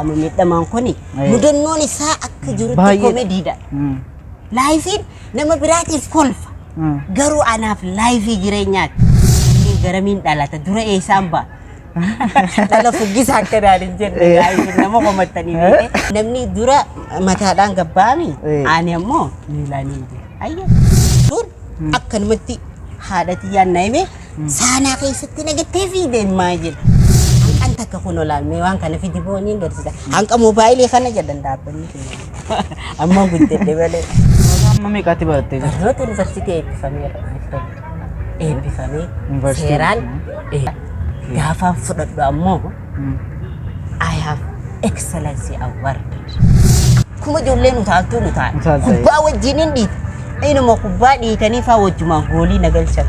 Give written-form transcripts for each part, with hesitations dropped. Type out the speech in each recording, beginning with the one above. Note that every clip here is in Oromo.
qaama miidhamaan kuni mudannoon isaa akka jirutti koomediidha. Laayfiin nama biraatiif kolfa. Garuu anaaf laayfii jireenyaati. Garamiin dhalata dura eessaan ba'a. Dhala fuggisaa akka daadin jenne laayfiin nama qomattanii beekee. Namni dura mataadhaan gabbaami ani ammoo miilaanii jira. Ayya dur akkanumatti haadhati yaannaa hime saanaa keessatti nagattee fi deemaa jira. Hanqan takka kun olaanee waan kana fidi booniin garsiisa. Hanqa moobaayilii kana jedhan dhaabbanni. Amma guddee malee. Amma meeqatti barattee jirta? Barnoota yuunivarsiitii eebbifameera. Eebbifamee seeraan gaafaan fudhadhu ammoo I have excellency award. Kuma ijoollee nu taatu nu ta'a. Kubbaa wajjin hin dhiita. Inuma kubbaa dhiitanii fa'aa wajjumaan goolii nagalcha.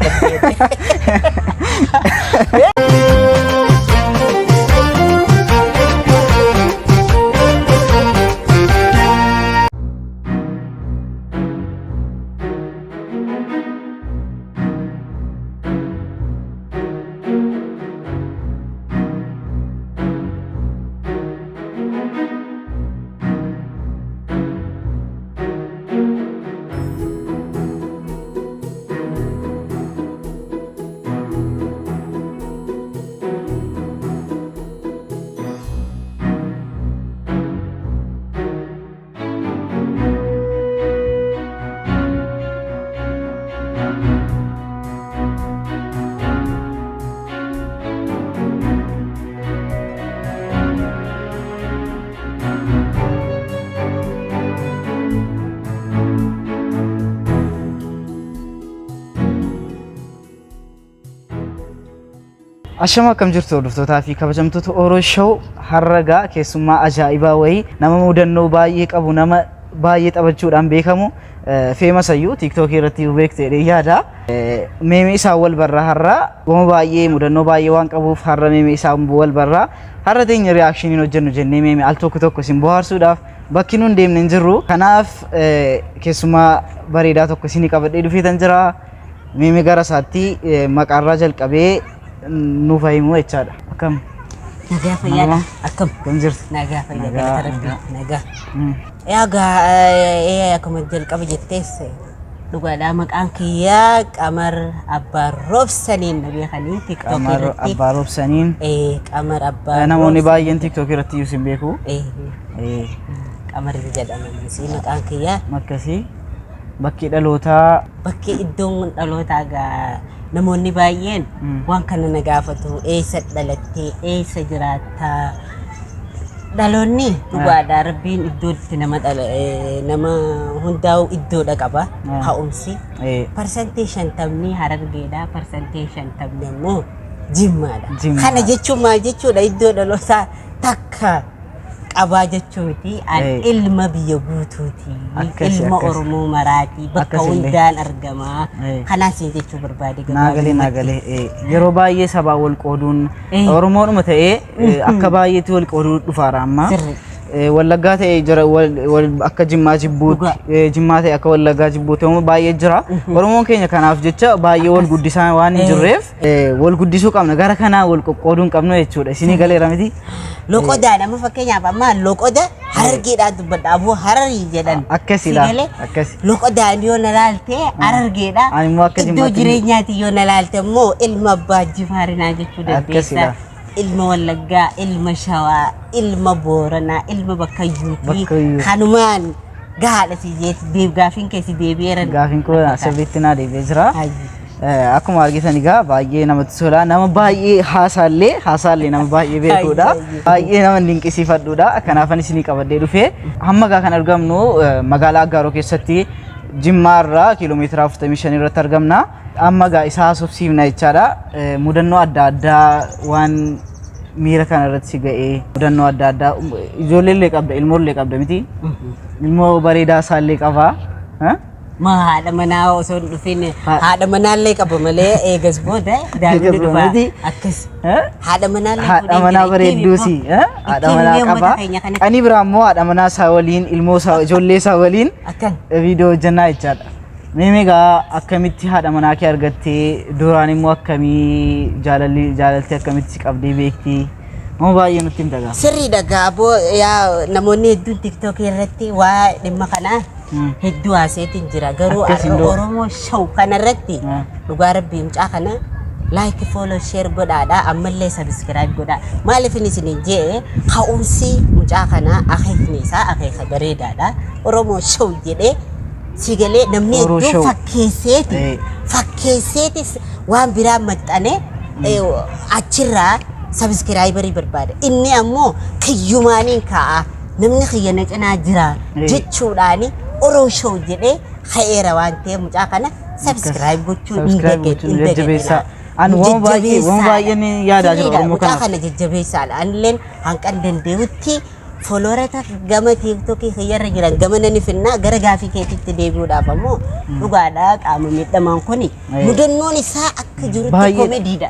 Ashama kam jirtu hordoftoota fi kabajamtoota Oromoo Show harragaa keessummaa ajaa'ibaa wayii nama mudannoo baay'ee qabu nama baay'ee taphachuudhaan beekamu famous ayyuu TikTok irratti beektee yaada meemee isaa wal barraa har'a goma baay'ee mudannoo baay'ee waan qabuuf har'a meemee isaa wal barraa har'a teenya reaction hojjennu jennee meemee al tokko isin bohaarsuudhaaf bakki nuun deemne hin jirru kanaaf keessummaa bareedaa tokko isin qabadhee dhufeetan jira meemee gara isaatti maqaarraa jalqabee nu fahimu jechaadha. Akkam? Nagaa fayyaadha. Akkam? Kam jirtu? Nagaa fayyaadha. Nagaa. Akkuma jalqaba jettees dhugaadhaa maqaan kiyyaa Qamar Abbaarobsaniin beekanii TikTok irratti. Qamar Abbaarobsaniin. Qamar Abbaarobsaniin. Namoonni baay'een TikTok irratti isin beeku. Qamar jedhamanis maqaan kiyyaa. Makkasii bakki dhalootaa. Bakki iddoon dhalootaa gaa namoonni baay'een waan kana na gaafatu eessa dhalattee eessa jiraattaa dhaloonni dhugaadhaa rabbiin iddootti nama hundaa'u iddoodha qaba ka'umsi parsantii 50 Harargeedha parsantii 50 immoo Jimmaadha kana jechuun maal jechuudha iddoo dhalootaa takka qabaa jechuuti an ilma biyya guutuuti ilma Oromoo maraati bakka hundaan argama kanaas jechuu barbaade naagalee yeroo baay'ee sabaa wal qooduun Oromoodhuma ta'ee akka baay'eetti wal qooduu dhufaara amma wallaggaa ta'ee jira akka Jimmaa jibbuutti Jimmaa ta'ee akka wallaggaa jibbuutti baay'ee jira Oromoon keenya kanaaf jecha baay'ee wal guddisaa waan hin jirreef wal guddisuu qabna gara kanaa wal qoqqooduu hin qabnu jechuudha isinii galeera miti Loqoda nama fakkeenyaaf amma loqoda Harargeedhaa dubbadha aboo Hararii jedhan akkasidha akkasi loqoda yoo na laalte Harargeedhaa iddoo jireenyaati yoo na laalte immoo ilma abbaa Jifaarinaa jechuu dandeessa ilma Wallaggaa ilma Shawaa ilma Booranaa ilma Bakkayyuutii kanumaan gahaadha si jeetti gaafiin keessi deebi'eera gaafiin koo sirriitti naa deebi'ee jira akkuma argitan egaa baay'ee namatti tola nama baay'ee haasaallee nama baay'ee beekuudha baay'ee nama dinqisiifadhuudha kanaafan isinii qabadhee dhufee hamma gaa kan argamnu magaalaa Aggaaroo keessatti Jimmaa irraa kiiloomeetira 45 irratti argamna amma gaa isaa haasofsiifna jechaadha mudannoo adda addaa waan miira kana irratti si ga'ee mudannoo adda addaa ijoolleellee qabda ilmoollee qabda miti ilmoo bareedaa isaallee qaba ma haadha manaa osoo hin dhufin haadha manaallee qaba malee eegas booda daandii dhufa akkas haadha manaa bareedduusi haadha manaa qaba ani biraa immoo haadha manaa isaa waliin ilmoo isaa ijoollee isaa waliin viidiyoo hojjannaa jechaadha meemeegaa akkamitti haadha manaa kee argattee duraan immoo akkamii jaalaltee akkamitti qabdee beektii Mau baay'ee nutti himta gaa. Sirriidha gaaboo yaa namoonni hedduun TikTok irratti waa dhimma kana hedduu haaseetiin jira garuu Oromoo show kanarratti dhugaa rabbii mucaa kana like follow share godhaadha ammallee subscribe godhaa maaliif isiniin jee ka'umsi mucaa kana akeekni isaa akeeka bareedaadha Oromoo show jedhee sigalee namni hedduu fakkeesseeti waan biraa maxxane achirraa subscriberii barbaada inni ammoo kiyyumaaniin ka'a namni kiyyana cinaa jira jechuudhaani Oromoo show jedhee ka'eera waan ta'eef mucaa kana subscribe gochuun hin deeggeessa an waan baay'ee ni yaadaa jiru Oromoo kana kana jajjabeessaadha anilleen hanqan dandeetti folorata gama TikTok kiyyarra jiran gama nani finna gara gaafii keetitti deebi'uudhaaf ammoo dhugaadha qaama miidhamaan kuni mudannoon isaa akka jirutti komediidha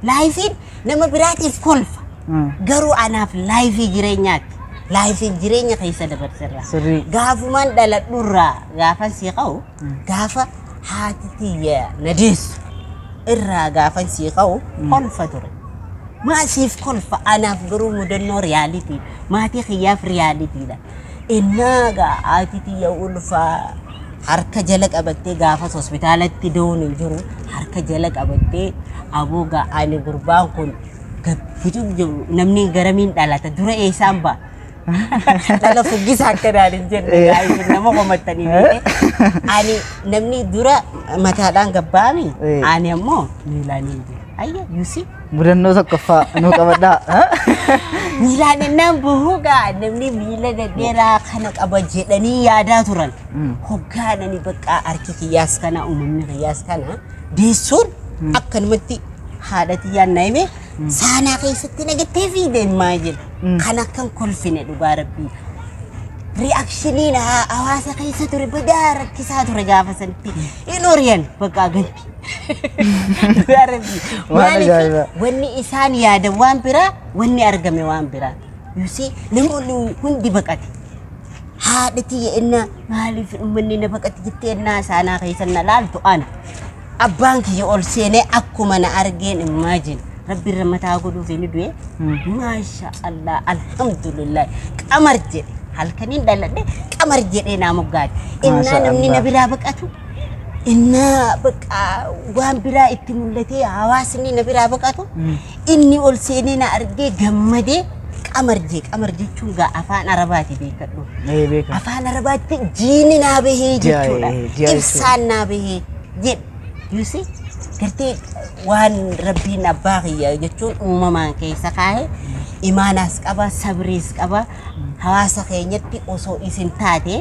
laayifiin nama biraatiif kolfa garuu anaaf laayifii jireenyaati laayifii jireenya keessa dabarsirra gaafumaan dhaladhurraa gaafan sii qa'u gaafa haati tiyya nadeessu irraa gaafan sii qa'u kolfa ture maasiif kolfa anaaf garuu mudannoo riyaalitii maatii kiyyaaf riyaaliitiidha innaagaa haati tiyya ulfaa harka jala qabattee gaafas hospitaalatti deemuun hin jiru harka jala qabattee aboogaa ani gurbaan kun gabbituu namni garamiin dhalata dura eessaan ba'a dhala fuggisa akkanaan hin jenne nama qomattanii ani namni dura mataadhaan gabbaami ani ammoo miilaan hin jiru ayya yuusi mudannoo tokkoffaa nuu qabadhaa miilaan innaan buhuugaa namni miila dhedheeraa kana qaba jedhanii yaadaa turan hoggaanani bakka harki kiyyaas kana uumamni kiyyaas kana deessuun akkanumatti haadha tiyyaan na hime saanaa keessatti nagattee fi deemaa jira kan akkan kolfine dhugaa rabbii reactioniin hawaasa keessa ture badaa rakkisaa ture gaafa sanatti hin oriyan bakka ganti dhugaa rabbii maaliif wanni isaan yaada waan biraa wanni argame waan biraa yuusi namoonni hundi baqate haadha tiyya inna maaliif uummanni na baqate jettee innaa saanaa keessa na laaltu ana abbaan kiyya ol seenee akkuma na argeen imagine rabbi ramataa godhuuf inni du'e maasha Allah alhamdulillah qamar jedhe halkaniin dhaladhe qamar jedhee naa moggaate innaa namni na biraa baqatu innaa baqa waan biraa itti mul'atee hawaasni na biraa baqatu inni ol seenee na argee gammadee qamar jechuun gaa afaan arabaati beekadhu afaan arabaatti jiini naa bahee jechuudha ibsaan naa bahee jedhe you see gartee waan rabbiin abbaa kiyya jechuun uumamaan keessa kaa'e imaanaas qaba sabriis qaba hawaasa keenyatti osoo isin taate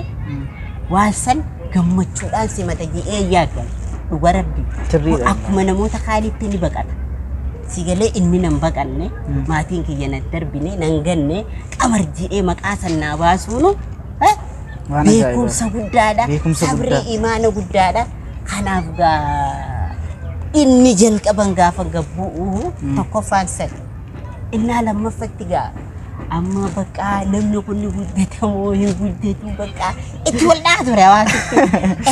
waan san gammachuudhaan simata jedhee yaadu dhuga rabbi akkuma namoota kaanitti ni baqata sigalee inni nan baqanne maatiin kiyya na darbine nan ganne qamar jedhee maqaa sannaa baasuunu beekumsa guddaadha sabrii imaana guddaadha kanaaf gaa inni jalqaban gaafa gabbuu tokkoffaan san innaa lammaffatti gaa amma bakka namni kun guddatamoo hin guddatu bakka itti wal dhaa ture hawaasitti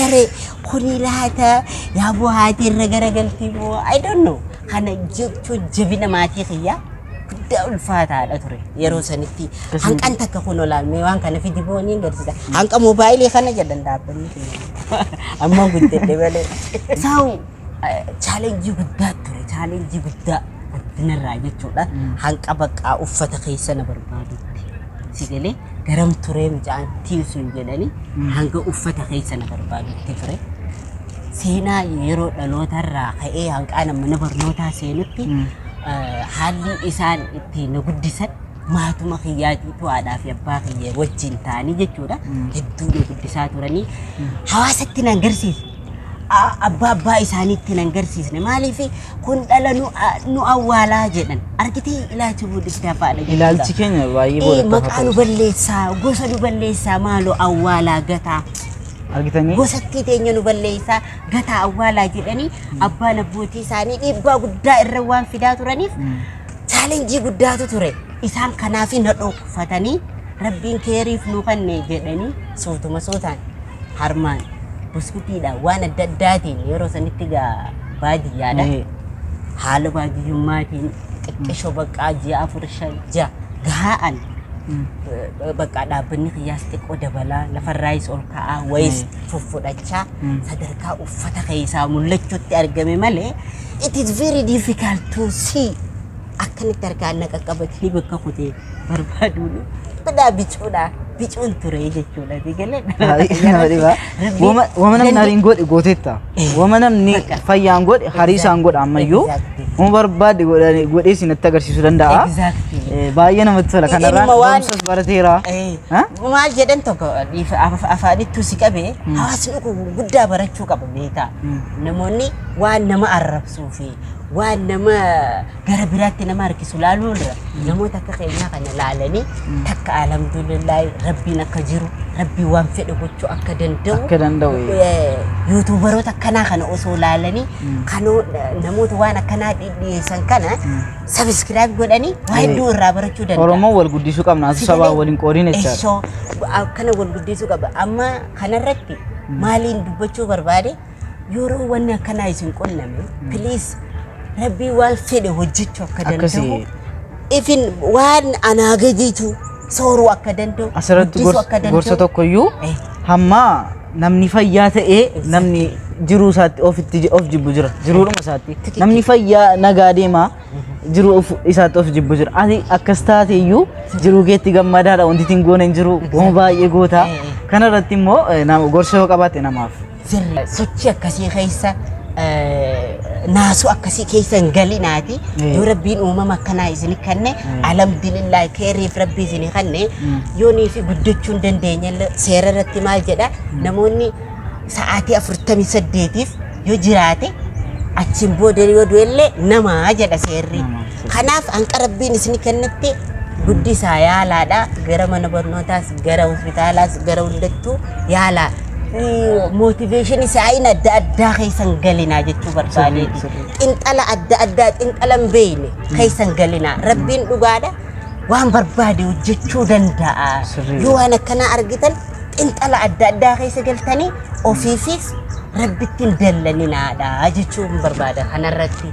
ere kuni laata yaaboo haati irra garagaltii moo I don't know kana jechuun jabina maatii kiyyaa guddaa ulfaataadha ture yeroo sanitti hanqan takka kun olaalmee waan kana fidi booniin garsiisa hanqa moobaayilii kana jedhan dhaabbanni amma guddadhe malee saa'u challenge guddaa ture challenge guddaa dinarraa jechuudha hanqa baqqaa uffata keessa na barbaadutti sigalee garam turee mucaan tiisuun jedhani hanga uffata keessa na barbaadutti ture seenaa yeroo dhalootarraa ka'ee hanqaan mana barnootaa seenutti haalli isaan itti na guddisan maatuma kiyyaatiitu haadhaa fi abbaa kiyya wajjin ta'anii jechuudha hedduu na guddisaa turanii hawaasatti nan garsiisa abbaa isaaniitti nan garsiisne maaliif kun dhala nu awwaalaa jedhan argitee ilaalcha buddistaa faadha ilaalchi keenya baay'ee booda maqaa nu balleessaa gosa nu balleessaa maaloo awwaalaa gataa argitanii gosatti teenya nu balleessaa gataa awwaalaa jedhanii abbaan abbootii isaanii dhiibbaa guddaa irra waan fidaa turaniif chaalenjii guddaatu ture isaan kanaaf na dhokfatanii rabbiin keeriif nu kanne jedhanii sootuma sootaan harmaan buskutiidha waan adda addaatiin yeroo sanitti gaa baadiyyaadha haala baadiyyummaatiin xiqqisho bakka ji'a afur shan ja'a gahaan bakka dhaabbanni qiyyaas xiqqoo dabalaa lafarraayis ol ka'aa wayis fuffudhachaa sadarkaa uffata keessaa mul'achuutti argame malee it is very difficult to see akkanitti argaan na qaqqabatanii bakka kutee barbaaduun badaa bicuun ture jechuudha digalee wama namni hariin godhe gooteetta wama namni fayyaan godhe hariisaan godha ammayyuu wama barbaade godhee sinatti agarsiisuu danda'a baay'ee namatti tola kanarraan barumsas barateera maal jedhan tokko afaanittuu si qabee hawaasni kun guddaa barachuu qaba beekaa namoonni waan nama arrabsuu fi waan nama gara biraatti nama harkisu laaluurra namoota akka keenyaa kana laalanii takka alhamdulillah rabbiin akka jiru rabbii waan fedhe gochuu akka danda'u yuutuubaroota akkanaa kana osoo laalanii kanoo namoota waan akkanaa dhiyeessan kana sabiskiraayib godhanii waa hedduu irraa barachuu danda'u. Oromoo wal guddisuu qabna asu sabaa waliin qoodiin jechaadha. Akkana wal guddisuu qaba amma kanarratti maaliin dubbachuu barbaade yeroo wanni akkanaa isin qunname please Rabbi waan fedhe hojjechuu akka danda'u ifin waan anaa gajiitu sooruu akka danda'u asirratti gorsa tokkoyyuu hamma namni fayyaa ta'ee namni jiruu isaatti of jibbu jira jiruudhuma isaatti namni fayyaa nagaa deemaa jiruu isaatti of jibbu jira ati akkas taateeyyuu jiruu keetti gammadaadha wanti ittiin goone hin jiru waan baay'ee gootaa kanarratti immoo gorsa yoo qabaatte namaaf sochii akkasii keessa naasu akkasii keessa hin galinaati yoo rabbiin uumama akkanaa isin kanne alhamdulillah keeriif rabbii isin kanne yoonii fi guddachuu hin dandeenye seera irratti maal jedha namoonni sa'aatii 48tiif yoo jiraate achiin booda yoo du'ellee namaa jedha seerri kanaaf hanqa rabbiin isin kennetti guddisaa yaalaadha gara mana barnootaas gara hospitaalaas gara hundattuu yaalaa motivation isaanii adda addaa keessan galinaa jechuu barbaadeeti xinxala adda addaa xinxalan beeyne keessan galinaa rabbiin dhugaadha waan barbaade hojjechuu danda'a yoo waan akkanaa argitan xinxala adda addaa keessa galtanii ofiifis rabbittiin dallaninaadha jechuun barbaada kanarratti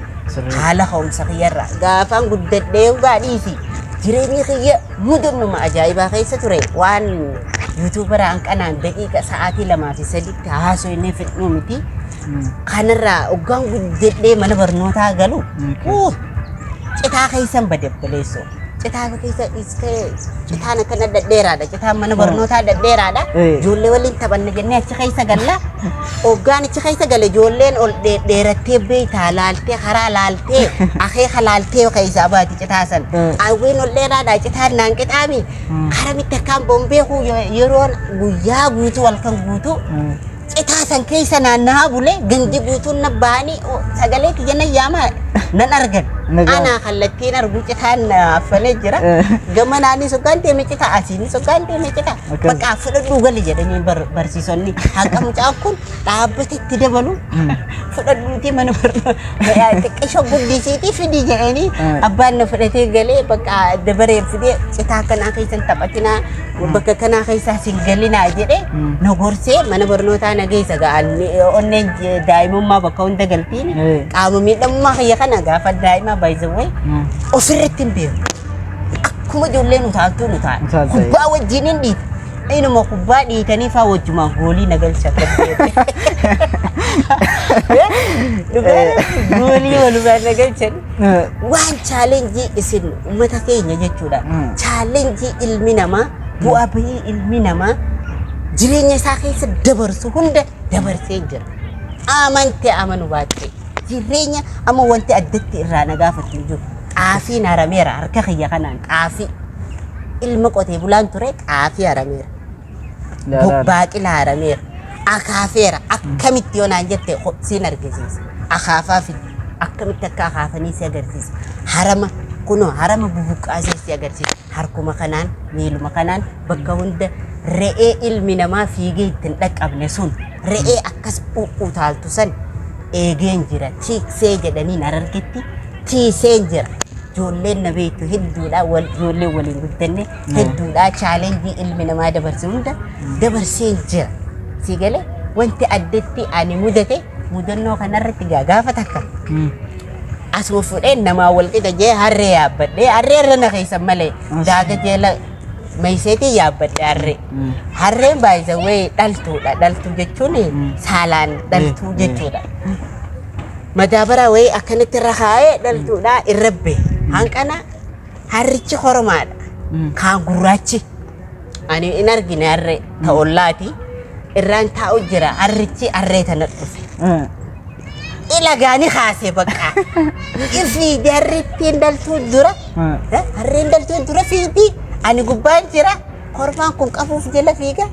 haala ka'umsa kiyyarra gaafaan guddadhee gaadhiisi jireenyi kiyya mudannuma ajaa'ibaa keessa ture waan YouTuber kanaan daqiiqa sa'aatii 2 fi 3tti haasoo inni fidhuu miti kanarraa oggaan guddadhee mana barnootaa galu citaa keessan badebbaleessoo citaa keessa citaan akkana dhadheeraadha citaan mana barnootaa dhadheeraadha ijoollee waliin taphanna jennee achi keessa galla oggaan achi keessa gale ijoolleen ol dheerattee beeytaa laaltee karaa laaltee akeeka laaltee keessa baati citaa san awween ol dheeraadha citaan naan qixaami karamitti akkaan bombeeku yeroo guyyaa guutuu halkan guutuu citaa san keessa naannaa bulee gandi guutuun na baanii sagalee kiyya yaama nan argan ana kallattiin argu citaan affalee jira gamanaani sokkaan deeme citaa asiin sokkaan deeme citaa bakka fudhadhuu gali jedhanii barsiisonni haqa mucaan kun dhaabbatetti dabalu fudhadhuuti mana barnootaa xiqqisho guddisiitii fidii jedhanii abbaan na fudhatee galee bakka dabareen fidee citaa kanaa keessan taphatinaa bakka kanaa keessaa sin galinaa jedhee na gorsee mana barnootaa na geessa ga'an onneen daa'imummaa bakka hunda galtiin qaama miidhamummaa kiyya kana gaafa daa'imaa baay'isawwee ofirratti hin beeku akkuma ijoolleen utaaltuu nu ta'a kubbaa wajjin hin dhiita inuma kubbaa dhiitanii faa wajjumaa goolii na galchata goolii walumaa na galchan waan chaalenjii isin uummata keenya jechuudha chaalenjii ilmi namaa bu'aa bahii ilmi namaa jireenya isaa keessa dabarsu hunda dabarsee jira amante amanu baatte jireenya amma wanti addatti irraa na gaafatu jiru xaafii harameera harka kiyya kanaan xaafii ilma qotee bulaan ture xaafii harameera baaqila harameera akaafeera akkamitti yoo naan jette siin argisiisa akaafaa fi akkamitti akka akaafanii si agarsiisa harama kunoo harama bubuqqaasee si agarsiisa harkuma kanaan miiluma kanaan bakka hunda re'ee ilmi namaa fiigee ittiin dhaqqabne sun re'ee akkas utaaltu san eegeen jira tiiksee jedhanii narargetti tiiseen jira ijoolleen na beektu hedduudha ijoolleen waliin guddanne hedduudha chaalenjii ilmi namaa dabarse hunda dabarseen jira si galee wanti addatti ani mudate mudannoo kanarratti gaafa takka asuma fuudhee namaa wal qixa jee harree yaabbadhee harree irra na keessa malee daaga jeela mayseetii yaabbadhee harreen baay'isawee dhaltuudha dhaltuu jechuun saalaan dhaltuu jechuudha madaabara wayii akkanatti irra kaa'ee dhaltuudha irrabbe hanqana harrichi hormaadha kaan gurraachi ani in argine harree ta'ollaati irraan taa'u jira harrichi harree tana dhufe ilagaani kaase bakka ifi darrittiin daltuun dura harreen daltuun dura fiigdi ani gubbaan jira kormaan kun qabuuf jala fiiga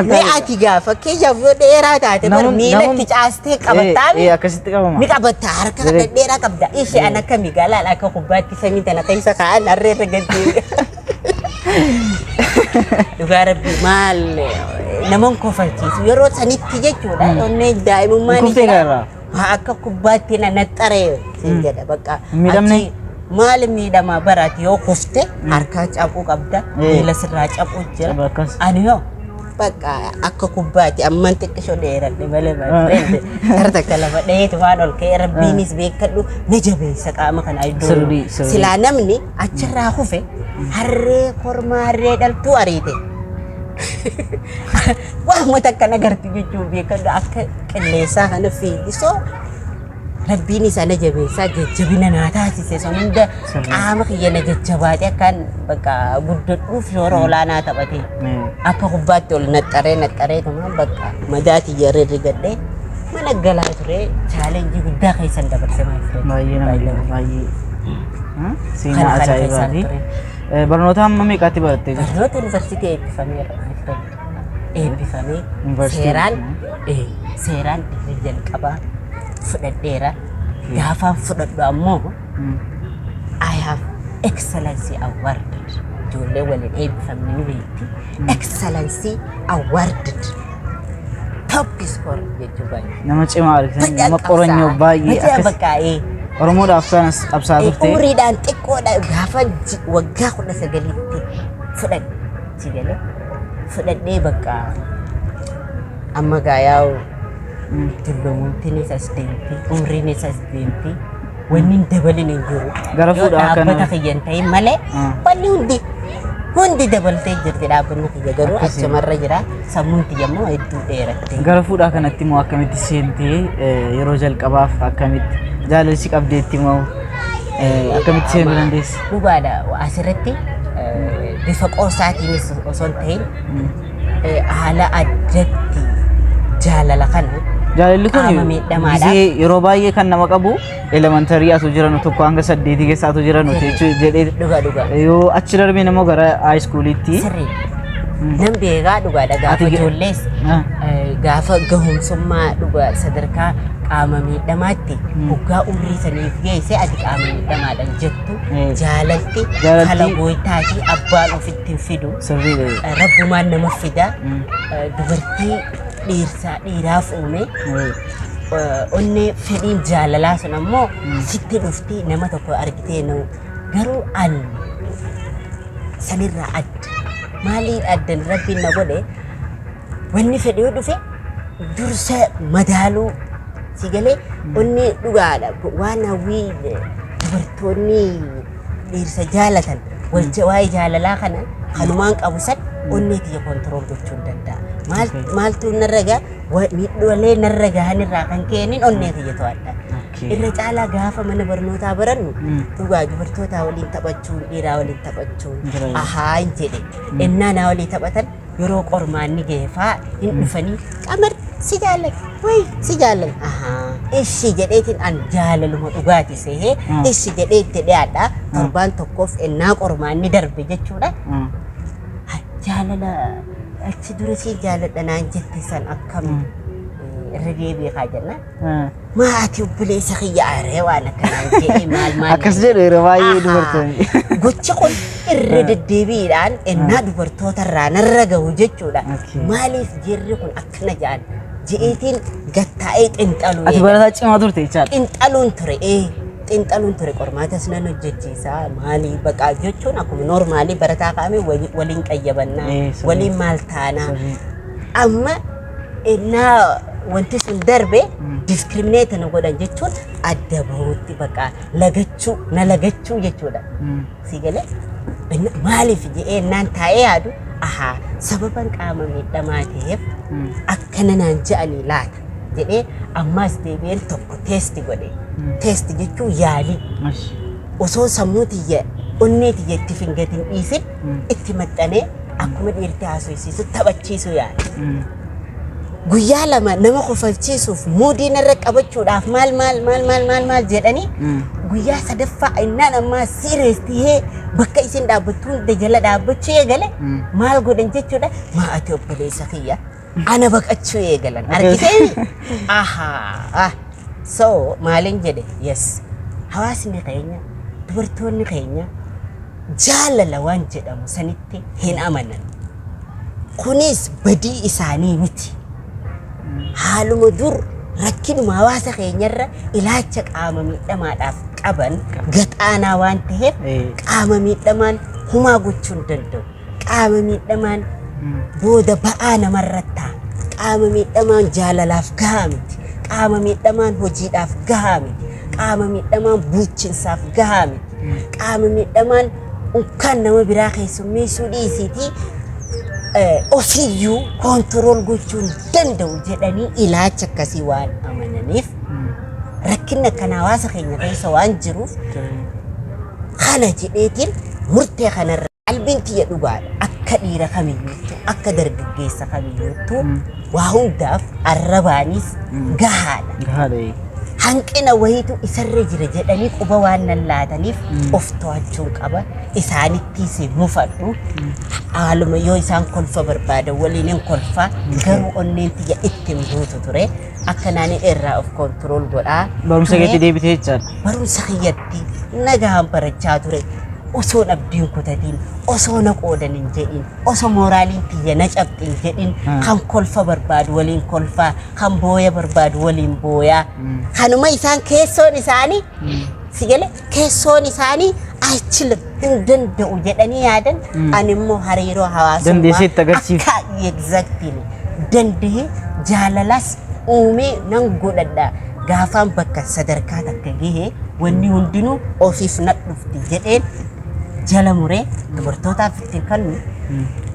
mee ati gaafa keessaaf yoo dheeraa taate bar miilatti caastee qabattaami akkasitti qabama ni qabatta harka dheeraa qabda ishee an akka migaalaan akka kubbaatti samii tana keessa kaa'an harreerra gaddeega dhugaa rabbi maal naman kofalchiisu yeroo sanitti jechuudha onnee daa'imummaan akka kubbaatti na naxxaree siin jedha bakka miidhamne maal miidhamaa baraati yoo kufte harkaa cabuu qabda miila sirraa cabuu jira ani yoo bakka akka kubbaatti amman xiqqishoo dheeradhe malee bareedde tarta kalama dheetu waan ol ka'e rabbiinis beekadhu na jabeessa qaama kana iddoo silaa namni achirraa kufe harree kormaa harree dhaltuu ariite waan takka nagarti jechuun beekadhu akka qilleessaa kana fiigisoo rabbiin isa na jabeessaa jajjabina naa taasise sun hunda qaama kiyya na jajjabaate akkaan bakka guddadhuuf shoora olaanaa taphate akka kubbaatti ol naxxaree tumaan bakka madaati yeroo rigadhee mana galaa ture chaalenjii guddaa keessan dabarse maal baay'ee seenaa ajaa'ibaati barnoota amma meeqaatti barattee jirtu? Barnoota yuunivarsiitii eebbifamee seeraan jalqabaa fudhadheera gaafaan fudhadhu ammoo I have excellency awarded ijoollee waliin eebbifamne ni beekti excellency awarded top score jechuu baay'ee nama cimaa argitan nama qoranyoo baay'ee akkas Oromoodhaaf kanas qabsaa turte umriidhaan xiqqoodha gaafa waggaa 19tti fudhadhe fudhadhee bakka amma gaayaa'u tulluuwwantiin isas deemti umriin isas deemti wanni dabalin hin jiru gara fuudhaa kana dhaabbata kiyyan ta'e malee wanni hundi dabaltee jirti dhaabbanni kiyya garuu achumarra jira sammuun kiyya immoo hedduu dheeratte gara fuudhaa kanatti immoo akkamitti seentee yeroo jalqabaaf akkamitti jaalalli qabdeetti immoo akkamitti seenuu dandeessi? Dhugaadha asirratti bifa qoosaatiinis osoo hin ta'in haala addatti jaalala kana jaalalli kun gisee yeroo baay'ee kan nama qabu elementarii atu jiran tokko hanga 8 keessa atu jiran jedhee dhugaa yoo achi darbee namoo gara high schoolitti nan beekaa dhugaadha gaafa ijoollees gaafa gahumsummaa dhugaa sadarkaa qaama miidhamaatti hoggaa umrii saniif geesse ati qaama miidhamaadhaan jettu jaalalti kalabooytaa fi abbaan ofitti fidu rabbumaan nama fida dubartii dhiiraaf uume onnee fedhiin jaalalaa sun ammoo sitti dhufti nama tokko argitee garuu an sanirraa adda maaliin addan rabbiin na godhe wanni fedhii dhufe dursa madaaluu si galee onnee dhugaadha waan hawwii dubartoonni dhiirsa jaalatan waa'ee jaalalaa kana kanumaan qabu san onnee kiyya kontirool gochuu hin danda'a maaltu narragaa miidhoolee narragaan irraa kan keenin onnee kiyya to'adha irra caalaa gaafa mana barnootaa barannu dhugaa dubartoota waliin taphachuun dhiiraa waliin taphachuun ahaa hin jedhe ennaa naa walii taphatan yeroo qormaanni geefaa hin dhufanii qamar si jaalladha way si jaalladha ahaa ishi jedheetiin an jaalaluma dhugaati sehee ishi jedheetti dhiyaadha torbaan tokkoof ennaa qormaanni darbe jechuudha jaalala achi dura si jaalladha naan jette san akkam irra deebi'aa jenna maatii obboleessa kiyya aaree waan akkanaan jedhee maal akkas jedhu yeroo baay'ee dubartoonni gocha kun irra deddeebiidhaan ennaa dubartoota irraa narra gahu jechuudha maaliif jirri kun akkana jedhan je'eetiin gattaa'ee xinxaluu ati barataa cimaa turte jechaadha xinxaluun ture qormaatas nan hojjechiisaa maalii baqaa jechuun akkuma noormaalii barataa kaa'ame waliin qayyabannaa waliin maal taanaa amma ennaa wanti sun darbe discriminate na godhan jechuun adda bahuutti baqa lagachuu na lagachuu jechuudha. Si galee maaliif jedhee naan taa'ee yaadu aha sababan qaama miidhamaa ta'eef akkana naan je'anii laata jedhee ammas deebi'een tokko teesti godhe. Teesti jechuun yaalii osoo sammuu tiyya onnee tiyya itti fingatiin dhiisin itti maxxanee akkuma dhiirti haasofsiisu taphachiisu yaala. Guyyaa lama nama kofalchiisuuf muudii narra qabachuudhaaf maal jedhanii guyyaa sadaffaa innaan ammaa serious tahee bakka isin dhaabbattu hunda jala dhaabbachuu eegale maal godhan jechuudha maa'ati obboleessa kiyya ana baqachuu eegalan argitee so maalin jedhe yes hawaasni keenya dubartoonni keenya jaalala waan jedhamu sanitti hin amanan kunis badii isaanii miti. Haaluma dur rakkinuma hawaasa keenyarra ilaacha qaama miidhamaadhaaf qaban gaxaanaa waan ta'eef qaama miidhamaan humaa gochuu hin danda'u. Qaama miidhamaan booda ba'aa namarratti qaama miidhamaan jaalalaaf gahaa miti. Qaama miidhamaan hojiidhaaf gahaa miti. Qaama miidhamaan bulchiinsaaf gahaa miti. Qaama miidhamaan ukkaan nama biraa keessummeessuu dhiisiitii ofiyyuu koontirool gochuun danda'u jedhanii ilaacha akkasii waan amananiif rakkinna kana hawaasa keenya keessa waan jiruuf kana jedheetiin murtee kanarra qalbiin tiyya dhugaadha akka dhiira kamiyyuuttu akka dargaggeessa kamiyyuuttu waa hundaaf arrabaanis gahaadha. Hanqina wayiitu isarra jira jedhanii quba waan nan laataniif of to'achuun qaba isaanittis mufadhu haaluma yoo isaan kolfa barbaadan waliin kolfaa garuu onneen tiyya itti guutu ture akka naani irraa of kontirool godhaa. Barumsa keetti deebitee jechaadha. Barumsa kiyyatti nagaan barachaa ture osoo abdiin kutatiin osoo na qoodan hin jedhin osoo moraaliin tiyya na cabxin jedhin kan kolfa barbaadu waliin kolfaa kan booya barbaadu waliin booyaa kanuma isaan keessoon isaanii si gale keessoon isaanii achila hin danda'u jedhanii yaadan ani immoo hariiroo hawaasummaa dandeessitti agarsiisa exactly danda'ee jaalalas uumee nan godhadha gaafaan bakka sadarkaa takka gahee wanni hundinuu ofiif na dhufti jedheen jala muree dubartootaaf ittiin kannu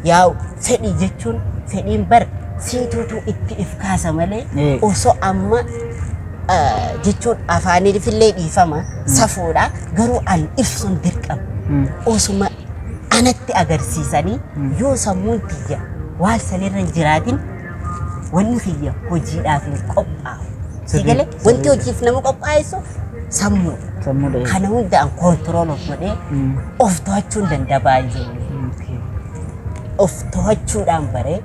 yaa fedhii jechuun fedhiin bar siituutu itti if kaasa malee osoo amma jechuun afaaniifillee dhiifama safuudha garuu an ibsuun dirqama osuma anatti agarsiisanii yoo sammuun tiyya waan sanirra hin jiraatin wanni kiyya hojiidhaaf hin qophaa'u. Sigale wanti hojiif nama qophaa'essu sammuu kana hunda an kontirool of godhee of to'achuun danda'a baay'ee. Of to'achuudhaan baree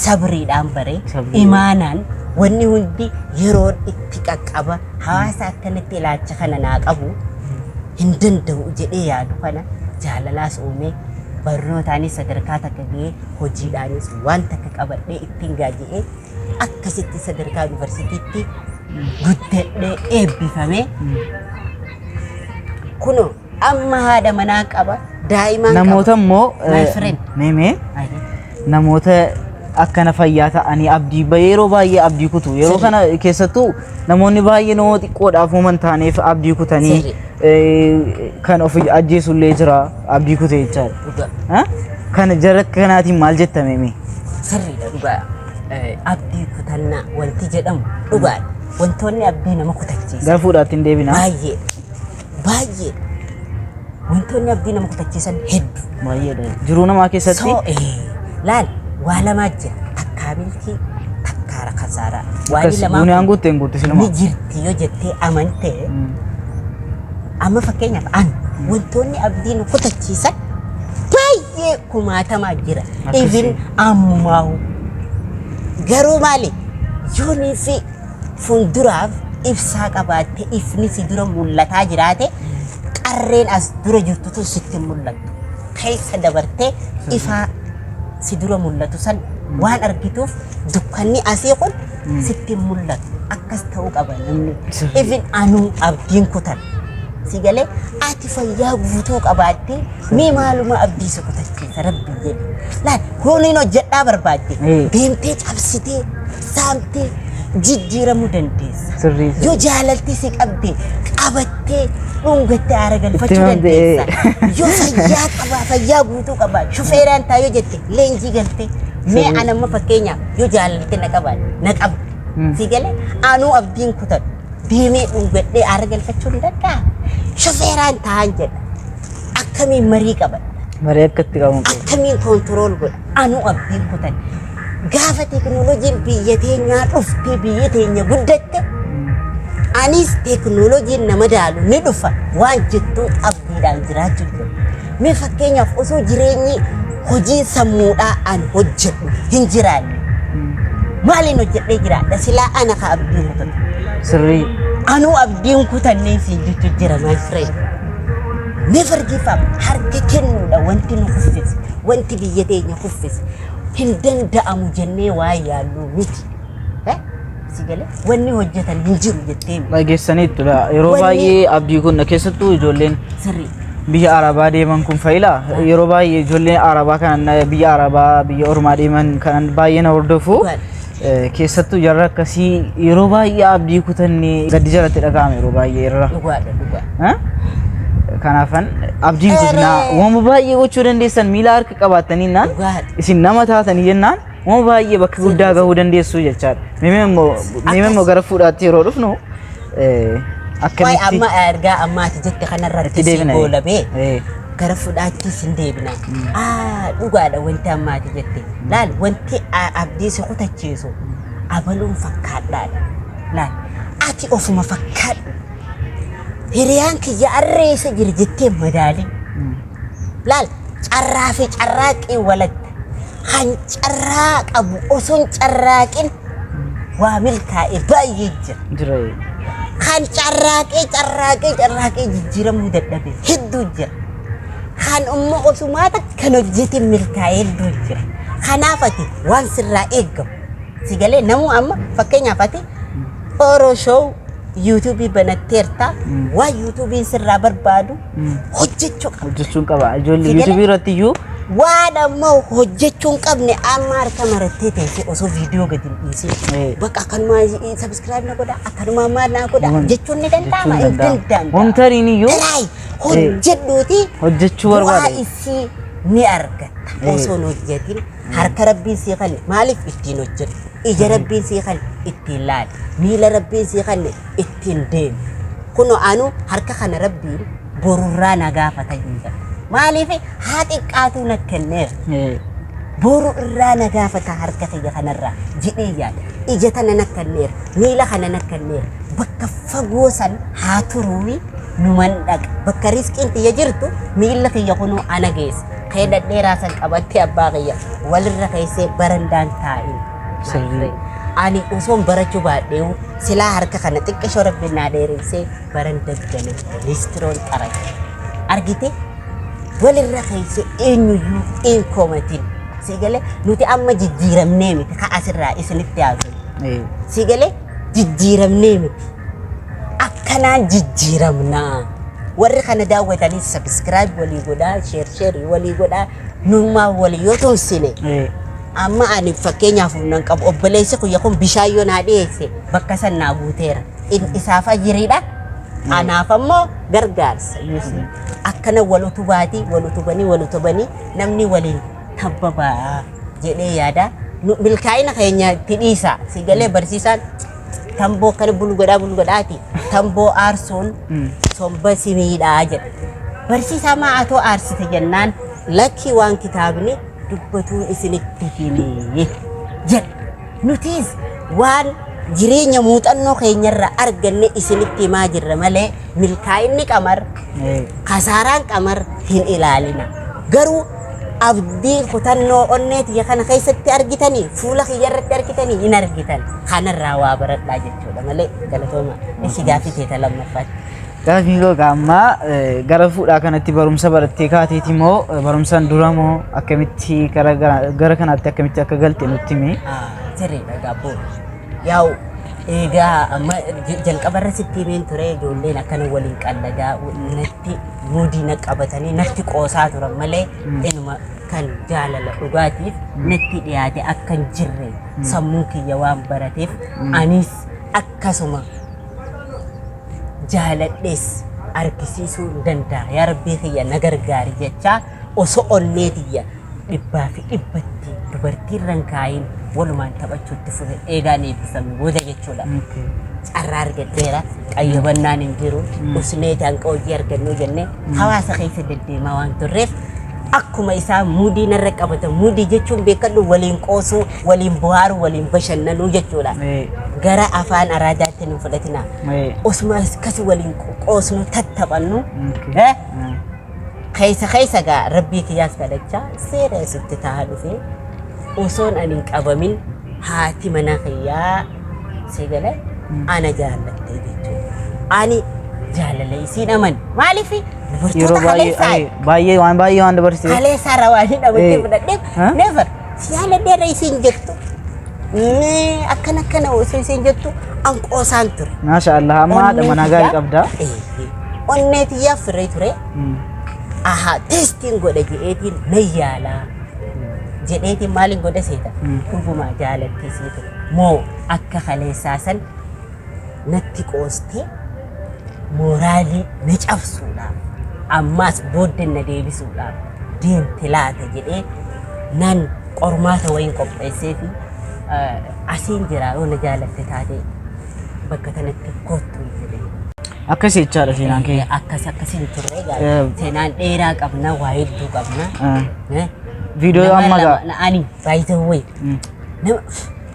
sabriidhaan baree imaanaan wanni hundi yeroo itti qaqqaba hawaasa akkanatti ilaacha kana naa qabu hin danda'u jedhee yaadu kana jaalalaas uumee barnootaanis sadarkaa takka gahee hojiidhaanis waan takka qabadhee ittiin gaaja'ee akkasitti sadarkaa yuunivarsiitiitti guddadhee eebbifamee kuno amma haadha manaa qaba daa'imaan qaba. Namoota immoo my friend meemee namoota akkana fayyaa ta'anii abdii yeroo baay'ee abdii kutu yeroo kana keessattuu namoonni baay'ee namoota xiqqoodhaaf uuman taaneef abdii kutanii kan of ajjeesullee jira abdii kutee jechaadha. Kana jara kanaatiin maal jettame mee? Sirriidha dhugaa abdii kutannaa wanti jedhamu dhugaadha. Wantoonni abdii nama kutachiisan. Gara fuudhaatti hin deebina. Baay'ee wantoonni abdii nama kutachiisan hedduu. Baay'eedha. Jiruu namaa keessatti. Laal waa lamaa jira takkaa milkii takkaa rakasaaraa. Waan lamaa kun guuttee hin guutte sinuma. Ni jirti yoo jettee amantee amma fakkeenyaaf an wantoonni abdii nu kutachiisan baay'ee kumaatamaa jira. Even ammumaahu garuu maali yoonii fi fuulduraaf ibsaa qabaatte ifni si dura mul'ataa jiraate qarreen as dura jirtutu sitti mul'attu keessa dabartee ifaa si dura mul'atu san waan argituuf dukkanni asii kun sitti mul'atu akkas ta'uu qaba namni. Even anuu abdiin kutan si galee ati fayyaa guutuu qabaattee mee maaluma abdii si kutachiisa rabbi jedhe laal huniin hojjedhaa barbaadde deemtee cabsitee saamtee jijjiiramuu dandeessa. Sirrii. Yoo jaalalti si qabde qabattee dhungattee aara galfachuu dandeessa. Yoo fayyaa guutuu qaba shufeeraan taayoo jette leenjii galtee mee anamma fakkeenyaaf yoo jaalalti na qaban na qabdu si galee anuu abdiin kutadhu deemee dhungadhee aara galfachuu ni danda'a. Shufeeraan taa'an jedha akkamiin marii qaban. Marii akkatti qabu. Akkamiin koontirool godha anuu abdiin kutan. Gaafa teknooloojiin biyya teenyaa dhuftee biyya teenya guddatte anis teknooloojiin nama daalu ni dhufa waan jettuu abdiidhaan jiraachuu jira. Mee fakkeenyaaf osoo jireenyi hojii sammuudhaa an hojjedhu hin jiraanne maaliin hojjedhee jiraadha silaa ana ka abdiin kutatu. Sirrii. Anuu abdiin kutannee siin jechuu jira my friend. Never give up. Harka kennuudha wanti nu kuffise wanti biyya teenya kuffise. Hin danda'amu jennee waa yaallu miti. Si galee wanni hojjetan hin jiru jettee dhageessaniittudha. Yeroo baay'ee abdii kun keessattuu ijoolleen biyya Arabaa deeman kun fayila. Yeroo baay'ee ijoolleen Arabaa kan biyya Arabaa biyya Ormaa deeman kan baay'ee na hordofu. Keessattuu jarra akkasii yeroo baay'ee abdii kutannee gaddi jalatti dhaga'ame yeroo baay'ee irra. Dhugaadha. Kanaafan abdiin kutinaa waan baay'ee gochuu dandeessan miila harka qabaatanii naan isin nama taatanii jennaan waan baay'ee bakka guddaa gahuu dandeessu jechaadha. Mee immoo gara fuudhaatti yeroo dhufnu akkamitti amma ergaa ammaati jette kanarratti si goolabee gara fuudhaatti sin deebina. Dhugaadha wanti ammaati jette laal wanti abdii si kutachiisu abaluun fakkaadhaadha. Laal ati ofuma fakkaadhu. Hiriyaan kiyya arreessa jira jettee madaali. Laal carraa fi carraaqii walatti kan carraa qabu osoon carraaqin waa milkaa'e baay'ee jira. Kan carraaqee jijjiiramuu dadhabe hedduu jira. Kan immoo osumaa kan hojjete milkaa'e hedduu jira. Kanaaf ati waan sirraa eeggamu si galee namuu amma fakkeenyaaf ati Oro Show YouTube banatteerta waa YouTube sirraa barbaadu hojjechuun qaba. Ijoollee YouTube irratti iyyuu waan ammoo hojjechuun qabne amma harka marattee teessee osoo viidiyoo gadi dhiisee bakka akkanuma subscribe na godha akkanuma maal na godha jechuun ni danda'ama hin danda'amu. Wantariin iyyuu hojjedhuuti hojjechuu barbaada. Waa isii ni argatta osoo hojjetin harka rabbiin sii kanne maaliif ittiin hojjedhu ija rabbiin sii kanne ittiin laali miila rabbiin sii kanne ittiin deemu kuno anu harka kana rabbiin borurraa na gaafata jira maaliif haa xiqqaatu na kenneera boru irraa na gaafata harka kiyya kanarraa jedhee yaada ija tana na kenneera miila kana na kenneera bakka fagoo san haa turuuwi numan dhaqa bakka riskiin tiyya jirtu miila kiyya kunoo ana geessa kee dhadheeraa san qabattee abbaa kiyya walirra keessee barandaan taa'in ani usoon barachuu baadhee silaa harka kana xiqqashoo rabbiin naa dheereessee baran daggale listiroon xarage argite walirra keessee eenyuyyuu een koomatiin si galee nuti amma jijjiiramnee miti ka asirraa isinitti haasa'u si galee jijjiiramnee miti akkanaan jijjiiramnaa warri kana daawwatanii subscribe walii godhaa share walii godhaa nummaa walii yoo tumsine amma ani fakkeenyaaf nan qabu obboleessi kiyya kun bishaan yoo naa dhiyeesse bakka san naa guuteera isaaf ajiriidha anaaf ammoo gargaarsa akkana wal utubanii namni waliin tabbabaa jedhee yaada milkaa'ina keenya tidhiisa si galee barsiisaan tamboo kana bulu godhaati tamboo aarsuun somba simiidhaa jedha barsiisaa maa'atoo aarsite jennaan lakkii waan kitaabni dubbatuun isinitti himee jedha nutis waan jireenya muuxannoo keenyarra arganne isinitti himaa jirra malee milkaa'inni qamar kasaaraan qamar hin ilaalina garuu abdii kutannoo onneeti kana keessatti argitanii fuula kiyyarratti argitanii hin argitan kanarraa waa baradhaa jechuudha malee galatooma isi gaafii teeta lammaffaatti. Gaafii gogaa ammaa gara fuudhaa kanatti barumsa barattee kaateeti moo barumsaan dura moo akkamitti gara kanaatti akkamitti akka galte nutti himi? Sirriidha gaabboo yaa'u egaa amma jalqabarra sitti himeen ture ijoolleen akkana waliin qalladaa natti muudii na qabatanii natti qoosaa turan malee inuma akkan jaalala dhugaatiif natti dhiyaate akkan jirre sammuu kiyya waan barateef anis akkasuma jaaladhees argisiisuu danda'a yaa rabbii kiyya na gargaari jecha osoo onnee tiyya dhibbaa fi dhibbatti dubartiin rankaayin walumaan taphachuutti fudhe eegaan eebbifame booda jechuudha. Carraa argadheera qayyabannaan hin jiru usnee tanqa hojii argannuu jennee hawaasa keessa deddeemaa waan turreef akkuma isaa muudii narra qabata muudii jechuun beekadhu waliin qoosuu waliin buhaaru waliin bashannanuu jechuudha. Gara afaan araadaatti nu fudhatina osuma akkasi waliin qoosnu tattaphannu keessa gaa rabbii kiyyaas kadhachaa seera isitti taa'aa dhufee osoon ani qabamin haati mana kiyyaa seegale ana jaallatte jechuudha. Ani jaalala isiin aman maaliif dubartoota kaleessaa baay'ee waan dabarsite kaleessaa rawaanii dhabattee fudhadheef never jaaladheera isiin jettu akkana osoo isiin jettu anqoosaan ture. Maashaallah amma haadha manaa gaarii qabda. Onnee tiyyaaf firree ture. Aha testiin godha jedheetiin na yaalaa jedheetiin maaliin godha seeta dhugumaa jaalattee seeta moo akka kaleessaa san natti qoostee mooraalii na cabsuudhaaf ammaas booddeen na deebisuudhaaf deemte laata jedhee nan qormaata wayiin qopheessee fi asiin jira yoo na jaalatte taate bakka kanatti kottu jedhee. Akkasii jechaadha seenaan kee. Akkasiin turre seenaan dheeraa qabna waa hedduu qabna. Viidiyoo amma gaa. Ani baay'ee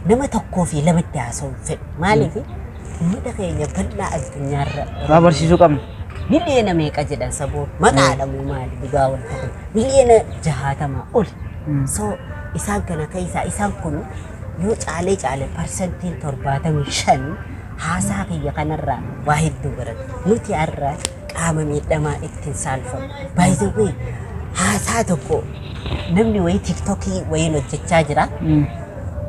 nama tokkoo fi lamatti haasa'uun fedhu maaliif uummata keenya bal'aa addunyaarra. Waa barsiisuu qabna. Miliyoona meeqa jedhan saboo maqaadhamu maali dhugaa wanta kun miliyoona 60 ol. So isaan kana keessaa isaan kun yoo caalee parsantiin 75 haasaa kiyya kanarraa waa hedduu baratu nuti har'a qaama miidhamaa ittiin saalfamu baay'ee haasaa tokko namni wayii tiktokii wayiin hojjechaa jira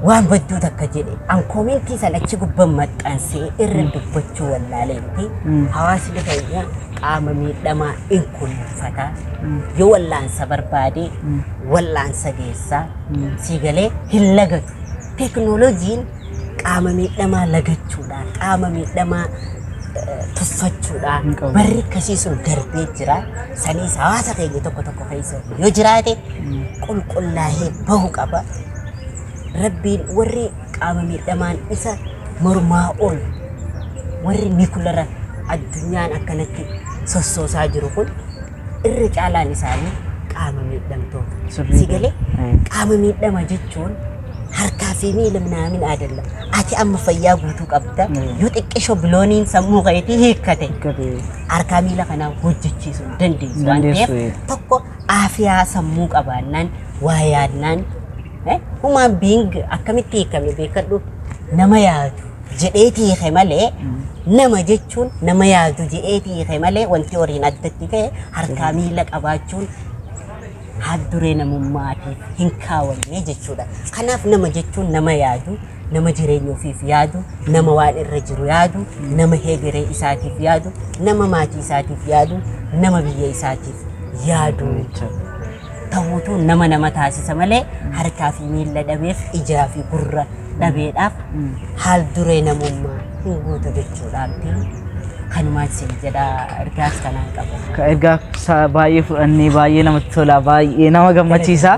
waan badduu takka jedhe an koomentii san achi gubbaan maxxansee irra dubbachuu wallaaleentii hawaasni keenya qaama miidhamaa in kunuunfata yoo wallaansa barbaade wallaansa geessaa siigalee hin lagatu teknooloojiin qaama miidhamaa lagachuudhaan qaama miidhamaa tuffachuudhaan barri akkasii sun darbee jira saniis hawaasa keenya tokko keessa yoo jiraate qulqullaa'ee bahu qaba rabbiin warri qaama miidhamaan isa mormaa ol warri mikulara addunyaan akkanatti sossoosaa jiru kun irra caalaan isaanii qaama miidhamtoota sigalee qaama miidhama jechuun harkaa fi miila minaamin adalla ati amma fayyaa guutuu qabda yoo xiqqisho bilooniin sammuu keetii hiikkate harkaa miila kanaa hojjechiisuu dandeessu waan ta'eef tokko aafiyaa sammuu qabaannaan waa yaadnaan humaan biing akkamitti hiikame beekadhu nama yaadu jedheetii hiike malee nama jechuun nama yaadu jedheetii hiike malee wanti horiin addatti ta'e harkaa miila qabaachuun hadduree namummaatiif hin kaawwanne jechuudha. Kanaaf nama jechuun nama yaadu, nama jireenya ofiif yaadu, nama waan irra jiru yaadu, nama hegeree isaatiif yaadu, nama maatii isaatiif yaadu, nama biyya isaatiif yaadu. Ta'uutu nama taasisa malee harkaa fi miila dhabeef ijaa fi gurra dhabeedhaaf haalduree namummaa hin guutu jechuudha. Kanumaan sin jedha ergaas kanaan qaba. Ergaa baay'ee fudhannee baay'ee namatti tola baay'ee nama gammachiisa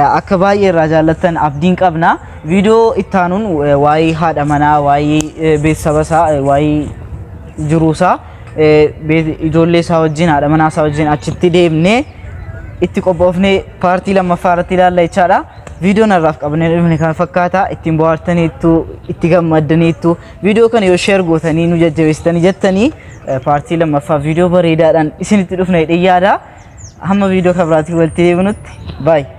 akka baay'ee irraa jaallattan abdiin qabna. Viidiyoo itti aanuun waa'ee haadha manaa waa'ee beeksisa isaa waa'ee jiruusaa ijoollee isaa wajjin haadha manaa isaa wajjin achitti deemnee itti qophoofnee paartii lammaffaa irratti ilaalla jechaadha. Viidiyoon irraaf qabnee dhufne kan fakkaata ittiin bohaartaniittu itti gammaddaniittu viidiyoo kana yoo sheer gootanii nu jajjabeessitanii jettanii paartii lammaffaa viidiyoo bareedaadhaan isinitti dhufne yaada. Hamma viidiyoo kan biraatiin walitti deebinutti baay'ee.